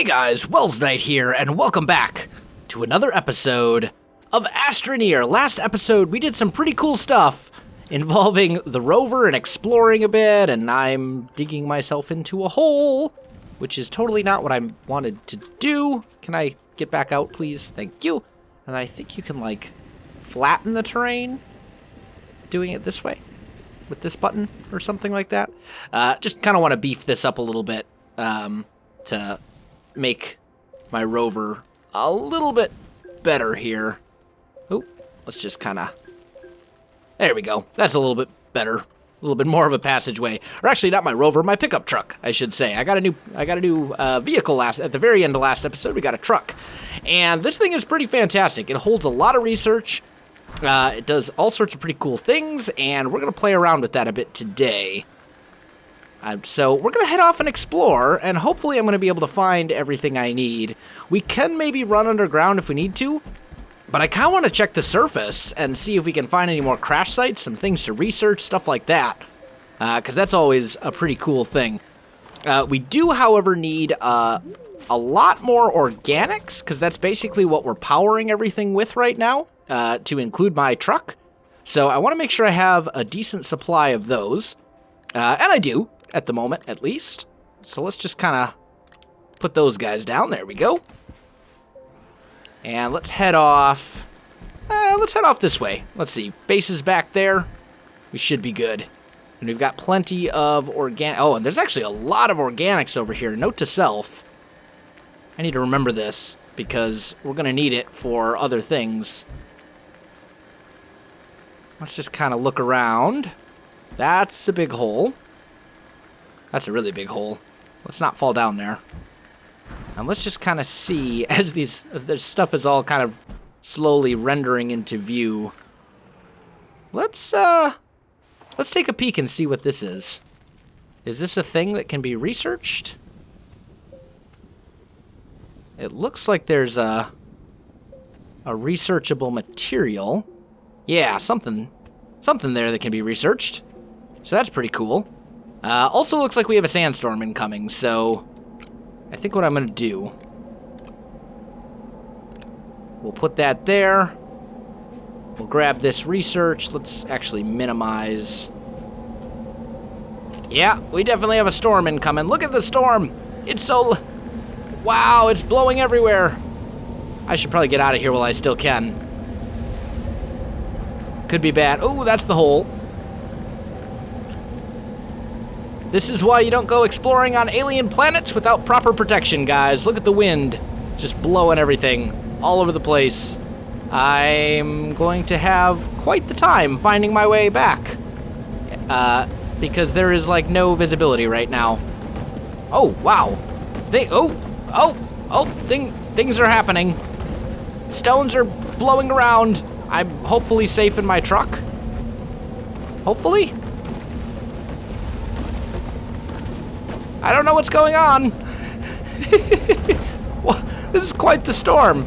guys, Welsknight here, and welcome back to another episode of Astroneer. Last episode, we did some pretty cool stuff involving the rover and exploring a bit, and I'm digging myself into a hole, which is totally not what I wanted to do. Can I get back out, please? Thank you. And I think you can, like, flatten the terrain doing it this way with this button or something like that. Just kind of want to beef this up a little bit to make my rover a little bit better here. Oh, let's just kind of... There we go. That's a little bit better. A little bit more of a passageway. Or actually, not my rover, my pickup truck, I should say. I got a new vehicle at the very end of last episode. We got a truck. And this thing is pretty fantastic. It holds a lot of research. It does all sorts of pretty cool things, and we're going to play around with that a bit today. So we're going to head off and explore, and hopefully I'm going to be able to find everything I need. We can maybe run underground if we need to, but I kind of want to check the surface and see if we can find any more crash sites, some things to research, stuff like that, because that's always a pretty cool thing. We do, however, need a lot more organics, because that's basically what we're powering everything with right now, to include my truck. So I want to make sure I have a decent supply of those, and I do. At the moment, at least. So let's just kind of put those guys down. There we go. And let's head off. Let's head off this way. Let's see. Base is back there. We should be good. And we've got plenty of organic... Oh, and there's actually a lot of organics over here. Note to self. I need to remember this because we're going to need it for other things. Let's just kind of look around. That's a big hole. That's a really big hole. Let's not fall down there. And let's just kind of see as this stuff is all kind of slowly rendering into view. Let's take a peek and see what this is. Is this a thing that can be researched? It looks like there's a researchable material. Yeah, something there that can be researched. So that's pretty cool. Also looks like we have a sandstorm incoming, so I think what I'm going to do, we'll put that there. We'll grab this research. Let's actually minimize. Yeah, we definitely have a storm incoming. Look at the storm. It's so... Wow, it's blowing everywhere. I should probably get out of here while I still can. Could be bad. Oh, that's the hole. This is why you don't go exploring on alien planets without proper protection, guys. Look at the wind. Just blowing everything all over the place. I'm going to have quite the time finding my way back. Because there is, like, no visibility right now. Oh, wow. Things are happening. Stones are blowing around. I'm hopefully safe in my truck. Hopefully? I don't know what's going on. Well, this is quite the storm.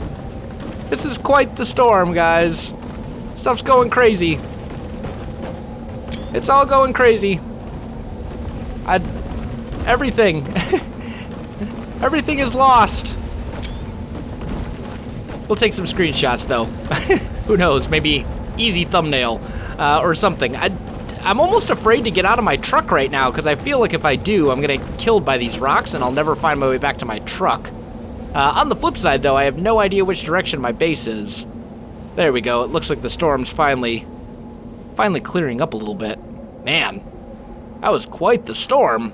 This is quite the storm, guys. Stuff's going crazy. It's all going crazy. Everything. Everything is lost. We'll take some screenshots, though. Who knows? Maybe easy thumbnail or something. I'm almost afraid to get out of my truck right now because I feel like if I do, I'm going to get killed by these rocks and I'll never find my way back to my truck. On the flip side, though, I have no idea which direction my base is. There we go. It looks like the storm's finally clearing up a little bit. Man, that was quite the storm.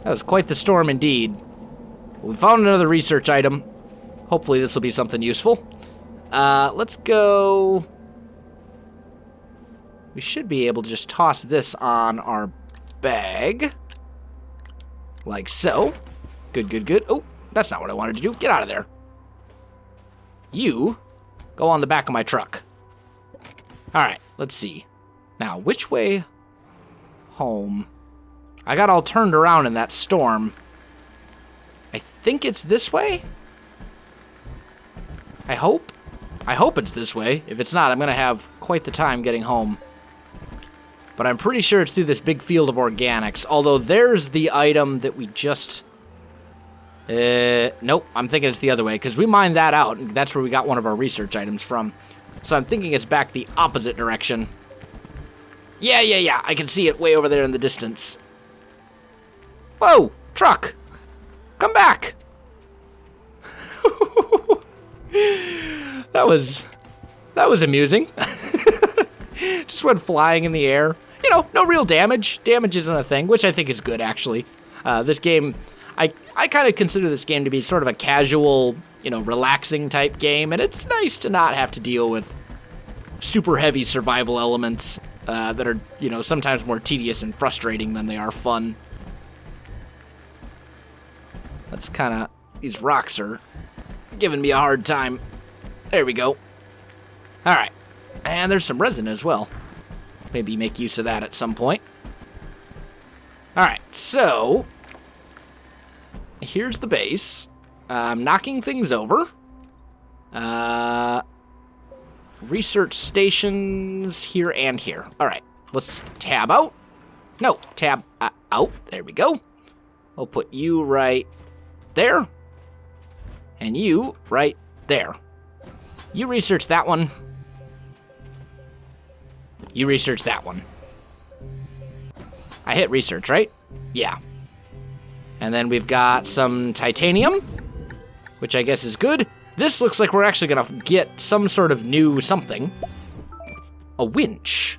That was quite the storm indeed. We found another research item. Hopefully this will be something useful. Let's go... We should be able to just toss this on our bag. Like so. Good, good, good. Oh, that's not what I wanted to do. Get out of there. You go on the back of my truck. All right, let's see. Now, which way home? I got all turned around in that storm. I think it's this way? I hope it's this way. If it's not, I'm going to have quite the time getting home. But I'm pretty sure it's through this big field of organics. Although there's the item that we just Nope, I'm thinking it's the other way, because we mined that out, and that's where we got one of our research items from. So I'm thinking it's back the opposite direction. Yeah, I can see it way over there in the distance. Whoa, truck! Come back! That was amusing. Just went flying in the air. You know, no real damage. Damage isn't a thing, which I think is good, actually. This game, I kind of consider this game to be sort of a casual, you know, relaxing type game, and it's nice to not have to deal with super heavy survival elements that are, you know, sometimes more tedious and frustrating than they are fun. That's kind of, these rocks are giving me a hard time. There we go. All right. And there's some resin as well. Maybe make use of that at some point. All right, so here's the base. I'm knocking things over. Research stations here and here. All right, let's tab out. No, tab out. There we go. I'll put you right there. And you right there. You research that one. You research that one. I hit research, right? Yeah. And then we've got some titanium, which I guess is good. This looks like we're actually gonna get some sort of new something. A winch.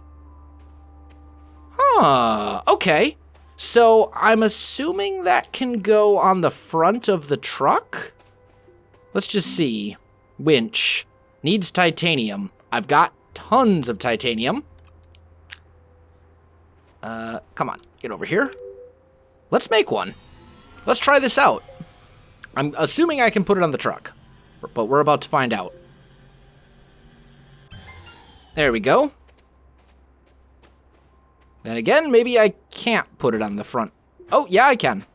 Huh, okay. So I'm assuming that can go on the front of the truck? Let's just see. Winch. Needs titanium. I've got tons of titanium. Come on, get over here. Let's make one. Let's try this out. I'm assuming I can put it on the truck, but we're about to find out. There we go. Then again, maybe I can't put it on the front. Oh, yeah, I can.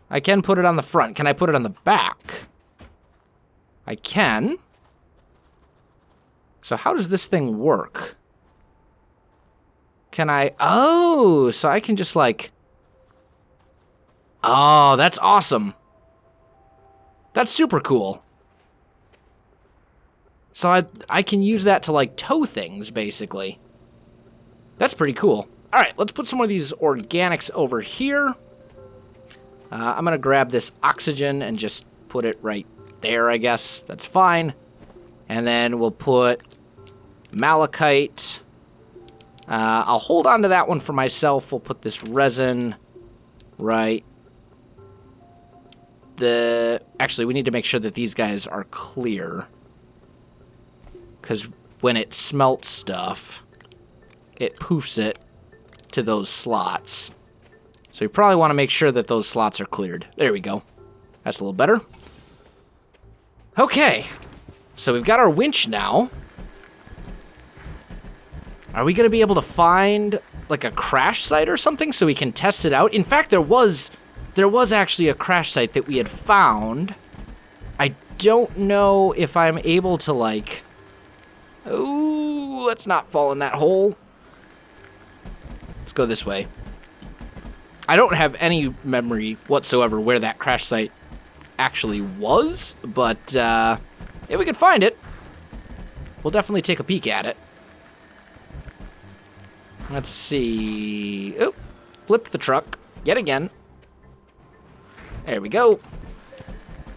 I can put it on the front. Can I put it on the back? I can. So how does this thing work? Can I... Oh, so I can just like... Oh, that's awesome. That's super cool. So I can use that to like tow things, basically. That's pretty cool. All right, let's put some more of these organics over here. I'm going to grab this oxygen and just put it right there, I guess. That's fine. And then we'll put malachite. I'll hold on to that one for myself. We'll put this resin right. Actually, we need to make sure that these guys are clear. Because when it smelts stuff, it poofs it to those slots. So you probably want to make sure that those slots are cleared. There we go. That's a little better. Okay. So we've got our winch now. Are we going to be able to find like a crash site or something so we can test it out? In fact, there was actually a crash site that we had found. I don't know if I'm able to like... Oh, let's not fall in that hole. Let's go this way. I don't have any memory whatsoever where that crash site actually was, but if we could find it, we'll definitely take a peek at it. Let's see. Oh, flipped the truck yet again. There we go.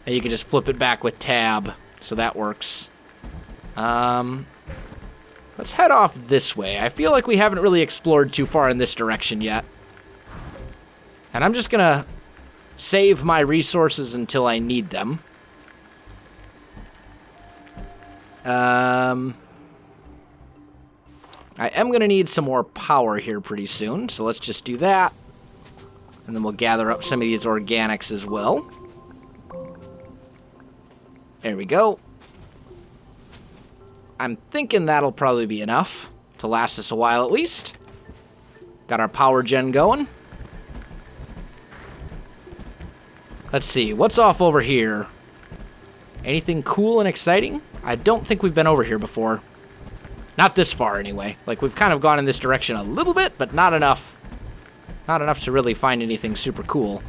And you can just flip it back with tab, so that works. Let's head off this way. I feel like we haven't really explored too far in this direction yet. And I'm just gonna save my resources until I need them. I am gonna need some more power here pretty soon, so let's just do that. And then we'll gather up some of these organics as well. There we go. I'm thinking that'll probably be enough to last us a while at least. Got our power gen going. Let's see, what's off over here? Anything cool and exciting? I don't think we've been over here before. Not this far, anyway. Like, we've kind of gone in this direction a little bit, but not enough. Not enough to really find anything super cool.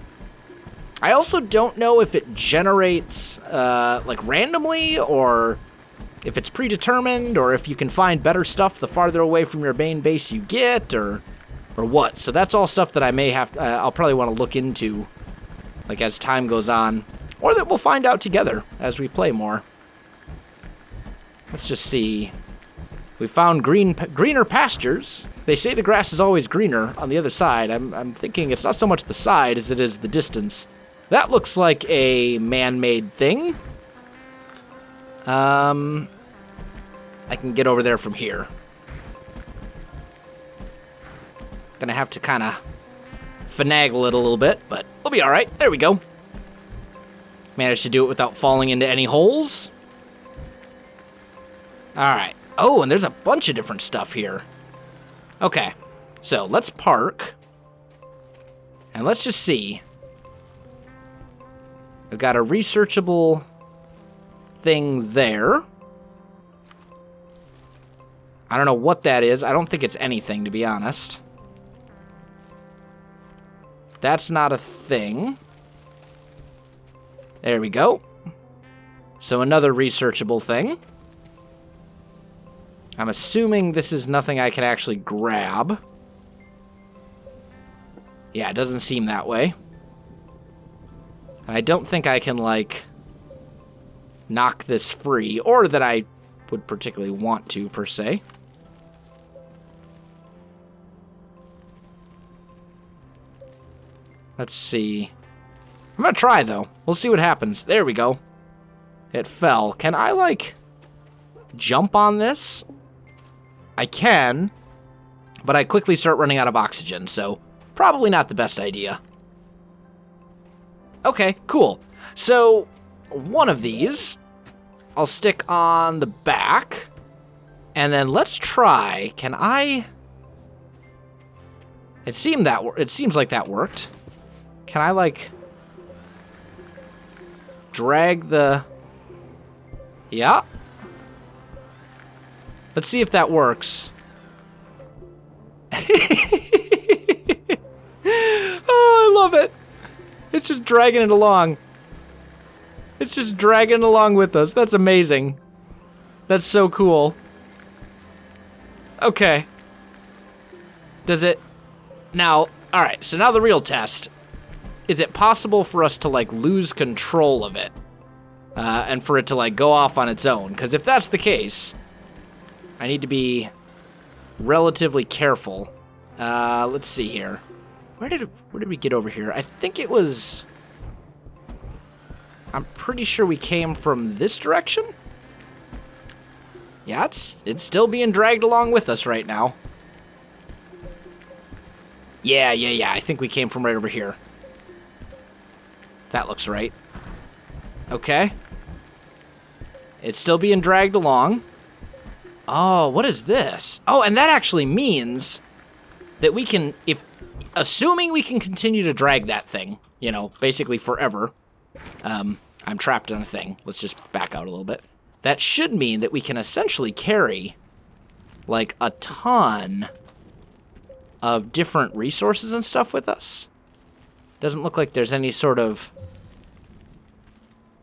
I also don't know if it generates, like, randomly, or if it's predetermined, or if you can find better stuff the farther away from your main base you get, or what. So that's all stuff that I may have, I'll probably want to look into, like, as time goes on, or that we'll find out together as we play more. Let's just see. We found greener pastures. They say the grass is always greener on the other side. I'm thinking it's not so much the side as it is the distance. That looks like a man-made thing. I can get over there from here. Gonna have to kind of finagle it a little bit, but we'll be all right. There we go. Managed to do it without falling into any holes. All right. Oh, and there's a bunch of different stuff here. Okay, so let's park. And let's just see. We've got a researchable thing there. I don't know what that is. I don't think it's anything, to be honest. That's not a thing. There we go. So another researchable thing. I'm assuming this is nothing I can actually grab. Yeah, it doesn't seem that way. And I don't think I can, like, knock this free, or that I would particularly want to, per se. Let's see. I'm gonna try, though. We'll see what happens. There we go. It fell. Can I, like, jump on this? I can, but I quickly start running out of oxygen, so probably not the best idea. Okay, cool. So, one of these, I'll stick on the back, and then let's try, can I... It seems like that worked. Can I, like, drag the... Yeah. Let's see if that works. Oh, I love it. It's just dragging it along. It's just dragging it along with us. That's amazing. That's so cool. Okay. Does it... Now, alright, so now the real test. Is it possible for us to, like, lose control of it? And for it to, like, go off on its own? Because if that's the case... I need to be relatively careful. Let's see here. Where did we get over here? I think it was... I'm pretty sure we came from this direction? Yeah, it's still being dragged along with us right now. Yeah, I think we came from right over here. That looks right. Okay. It's still being dragged along. Oh, what is this? Oh, and that actually means that we can, assuming we can continue to drag that thing, you know, basically forever. I'm trapped on a thing. Let's just back out a little bit. That should mean that we can essentially carry, like, a ton of different resources and stuff with us. Doesn't look like there's any sort of...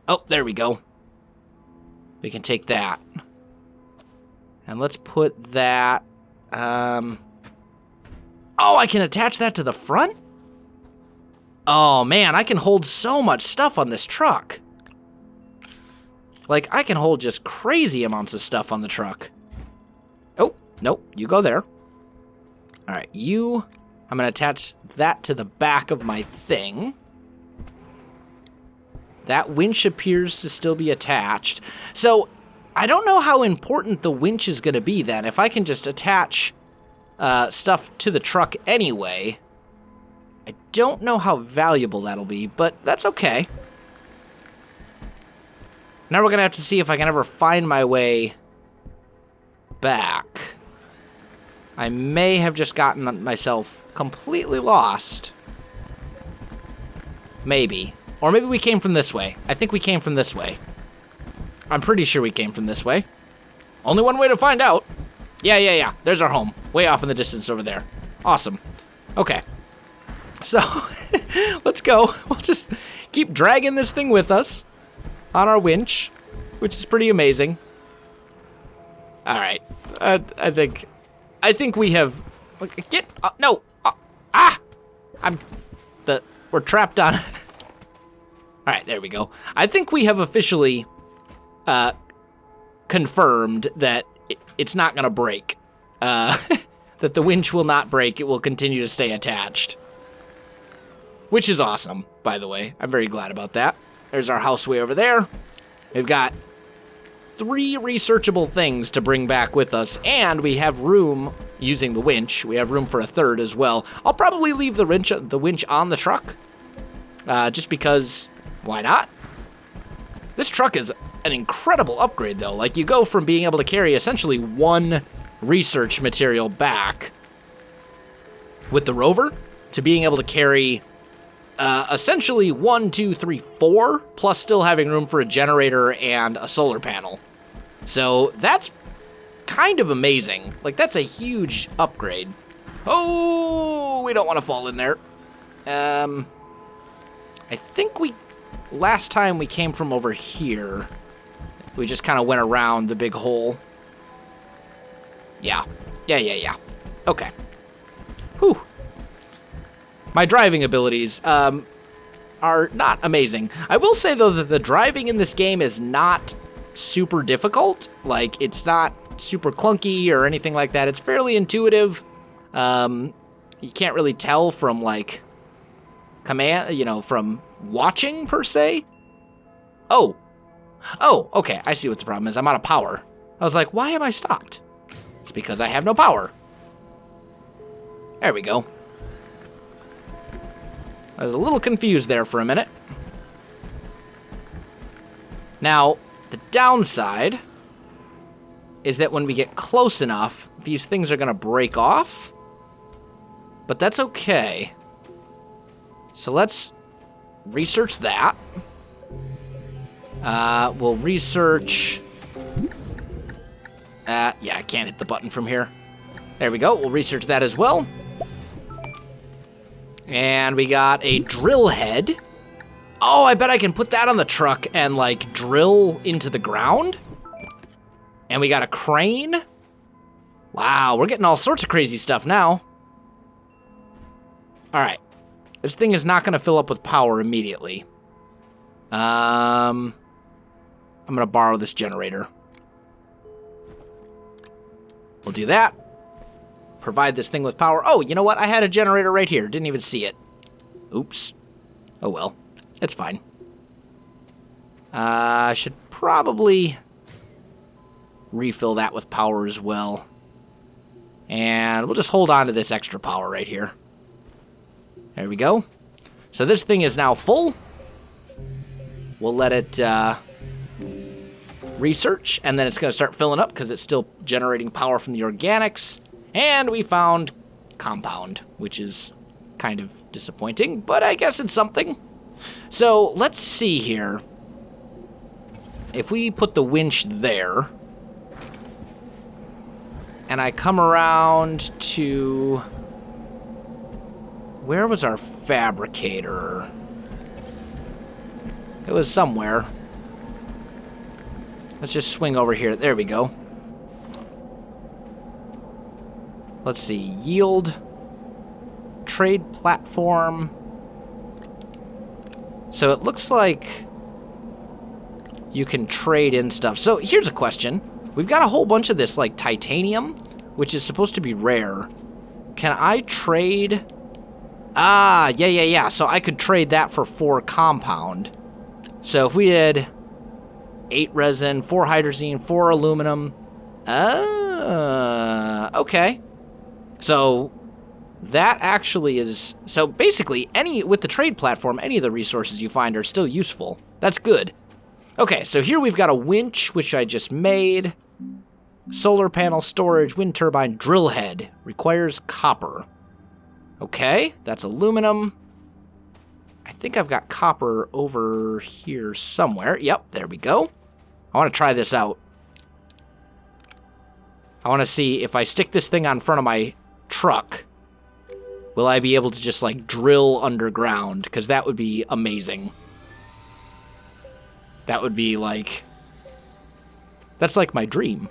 Oh, there we go. We can take that. And let's put that, Oh, I can attach that to the front? Oh, man, I can hold so much stuff on this truck. Like, I can hold just crazy amounts of stuff on the truck. Oh, nope, you go there. All right, I'm going to attach that to the back of my thing. That winch appears to still be attached. So... I don't know how important the winch is going to be then. If I can just attach stuff to the truck anyway, I don't know how valuable that'll be, but that's okay. Now we're going to have to see if I can ever find my way back. I may have just gotten myself completely lost. Maybe. Or maybe we came from this way. I think we came from this way. I'm pretty sure we came from this way. Only one way to find out. Yeah. There's our home. Way off in the distance over there. Awesome. Okay. So, let's go. We'll just keep dragging this thing with us on our winch, which is pretty amazing. All right, I think we have. Get no! We're trapped on. All right, there we go. I think we have officially confirmed that it's not gonna break. That the winch will not break. It will continue to stay attached. Which is awesome, by the way. I'm very glad about that. There's our house way over there. We've got 3 researchable things to bring back with us, and we have room using the winch. We have room for a 3rd as well. I'll probably leave the winch on the truck, just because, why not? This truck is an incredible upgrade, though. Like, you go from being able to carry essentially 1 research material back with the rover to being able to carry essentially 1, 2, 3, 4, plus still having room for a generator and a solar panel. So that's kind of amazing. Like, that's a huge upgrade. Oh, we don't want to fall in there. I think last time we came from over here, we just kind of went around the big hole. Yeah. Okay. Whew. My driving abilities are not amazing. I will say, though, that the driving in this game is not super difficult. Like, it's not super clunky or anything like that. It's fairly intuitive. You can't really tell from, like, from watching, per se. Oh, okay. I see what the problem is. I'm out of power. I was like, why am I stopped? It's because I have no power. There we go. I was a little confused there for a minute. Now, the downside is that when we get close enough, these things are going to break off. But that's okay. So let's research that. We'll research... yeah, I can't hit the button from here. There we go. We'll research that as well. And we got a drill head. Oh, I bet I can put that on the truck and, like, drill into the ground. And we got a crane. Wow, we're getting all sorts of crazy stuff now. All right. This thing is not going to fill up with power immediately. I'm going to borrow this generator. We'll do that. Provide this thing with power. Oh, you know what? I had a generator right here. Didn't even see it. Oops. Oh, well. It's fine. I should probably refill that with power as well. And we'll just hold on to this extra power right here. There we go. So this thing is now full. We'll let it research, and then it's going to start filling up because it's still generating power from the organics. And we found compound, which is kind of disappointing, but I guess it's something. So let's see here. If we put the winch there, and I come around to... Where was our fabricator? It was somewhere. Let's just swing over here. There we go. Let's see. Yield. Trade platform. So it looks like you can trade in stuff. So here's a question. We've got a whole bunch of this, like, titanium, which is supposed to be rare. Can I trade... Ah, yeah. So I could trade that for 4 compound. So if we did 8 resin, 4 hydrazine, 4 aluminum. Okay. So that actually is... So basically, with the trade platform, any of the resources you find are still useful. That's good. Okay, so here we've got a winch, which I just made. Solar panel storage, wind turbine, drill head. Requires copper. Okay, that's aluminum. I think I've got copper over here somewhere. Yep, there we go. I want to try this out. I want to see if I stick this thing on front of my truck, will I be able to just, like, drill underground? Because that would be amazing. That would be like... That's like my dream.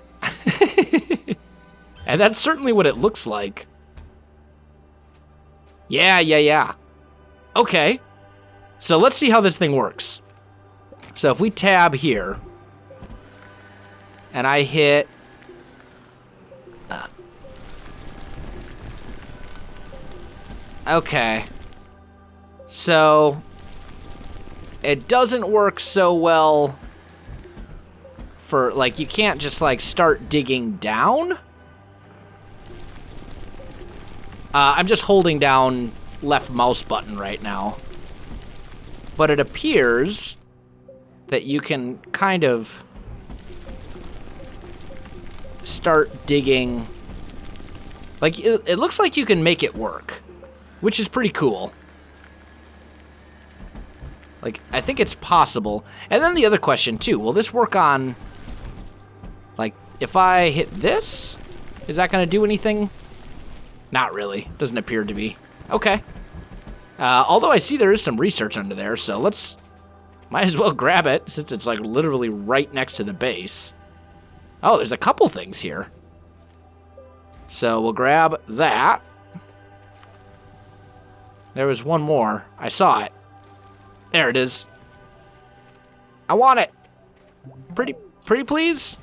And that's certainly what it looks like. Yeah. Okay. So let's see how this thing works. So if we tab here, and I hit... okay. So it doesn't work so well for, like, you can't just, like, start digging down. I'm just holding down left mouse button right now. But it appears that you can kind of start digging. Like, it looks like you can make it work, which is pretty cool. Like, I think it's possible. And then the other question, too, will this work on, like, if I hit this, is that going to do anything? Not really. Doesn't appear to be. Okay. Although I see there is some research under there, so might as well grab it, since it's, like, literally right next to the base. Oh, there's a couple things here. So we'll grab that. There was one more. I saw it. There it is. I want it. Pretty please?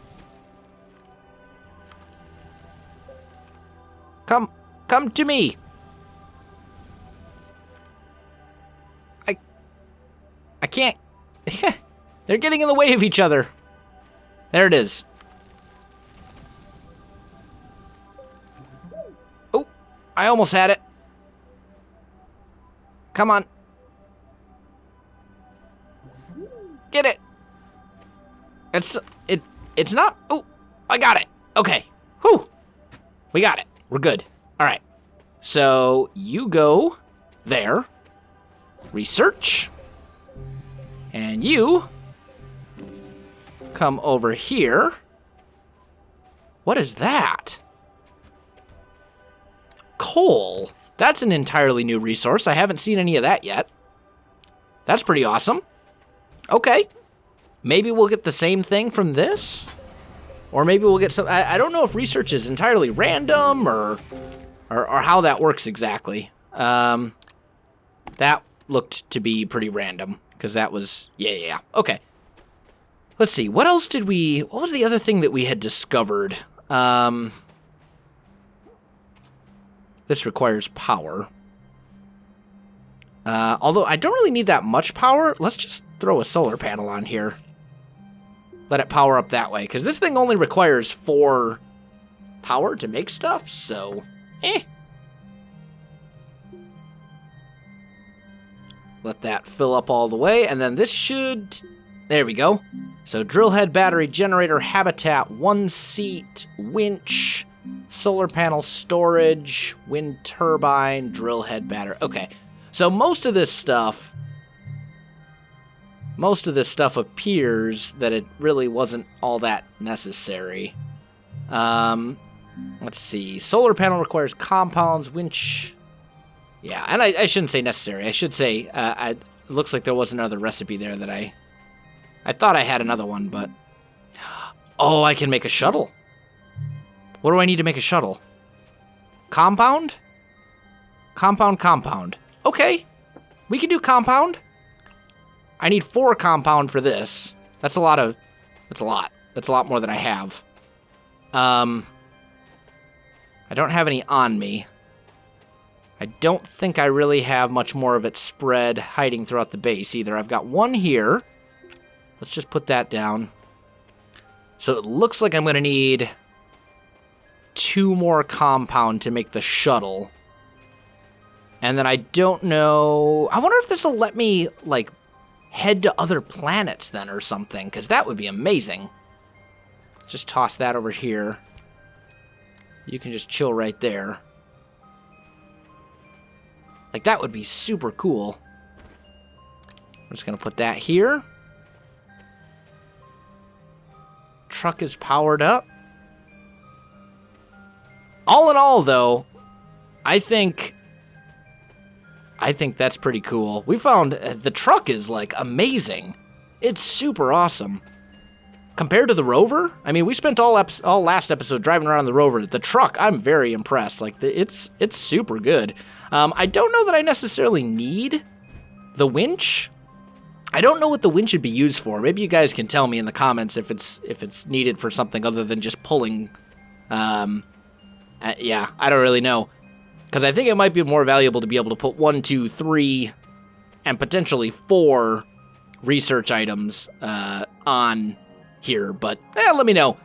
Come to me. I can't. They're getting in the way of each other. There it is. Oh, I almost had it. Come on. Get it. It's not. Oh, I got it. Okay. Whew. We got it. We're good. All right. So you go there. Research. And you come over here. What is that? Coal. That's an entirely new resource. I haven't seen any of that yet. That's pretty awesome. Okay. Maybe we'll get the same thing from this? Or maybe we'll get some... I don't know if research is entirely random or how that works exactly. That looked to be pretty random. Because that was... Yeah. Okay. Let's see. What else did we... What was the other thing that we had discovered? This requires power. Although I don't really need that much power. Let's just throw a solar panel on here. Let it power up that way. Because this thing only requires 4 power to make stuff. So, Let that fill up all the way, and then this should... There we go. So drill head, battery, generator, habitat, 1 seat, winch, solar panel storage, wind turbine, drill head, battery. Okay, so most of this stuff appears that it really wasn't all that necessary. Let's see. Solar panel requires compounds, winch... Yeah, and I shouldn't say necessary. I should say, it looks like there was another recipe there that I thought I had another one, but... Oh, I can make a shuttle. What do I need to make a shuttle? Compound? Compound. Okay, we can do compound. I need 4 compound for this. That's a lot. That's a lot more than I have. I don't have any on me. I don't think I really have much more of it spread hiding throughout the base either. I've got 1 here. Let's just put that down. So it looks like I'm going to need 2 more compound to make the shuttle. And then I don't know... I wonder if this will let me, like, head to other planets then or something, because that would be amazing. Just toss that over here. You can just chill right there. Like, that would be super cool. I'm just going to put that here. Truck is powered up. All in all, though, I think that's pretty cool. We found the truck is, like, amazing. It's super awesome. Compared to the rover, I mean, we spent all last episode driving around the rover. The truck, I'm very impressed. Like, it's super good. I don't know that I necessarily need the winch. I don't know what the winch should be used for. Maybe you guys can tell me in the comments if it's needed for something other than just pulling. Yeah, I don't really know. Because I think it might be more valuable to be able to put 1, 2, 3, and potentially 4 research items on here, but let me know.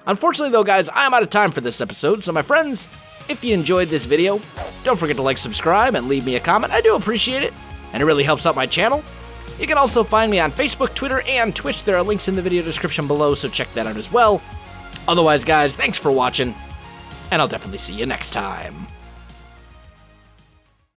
Unfortunately though, guys, I'm out of time for this episode, so my friends, if you enjoyed this video, don't forget to like, subscribe, and leave me a comment. I do appreciate it, and it really helps out my channel. You can also find me on Facebook, Twitter, and Twitch. There are links in the video description below, so check that out as well. Otherwise, guys, thanks for watching, and I'll definitely see you next time.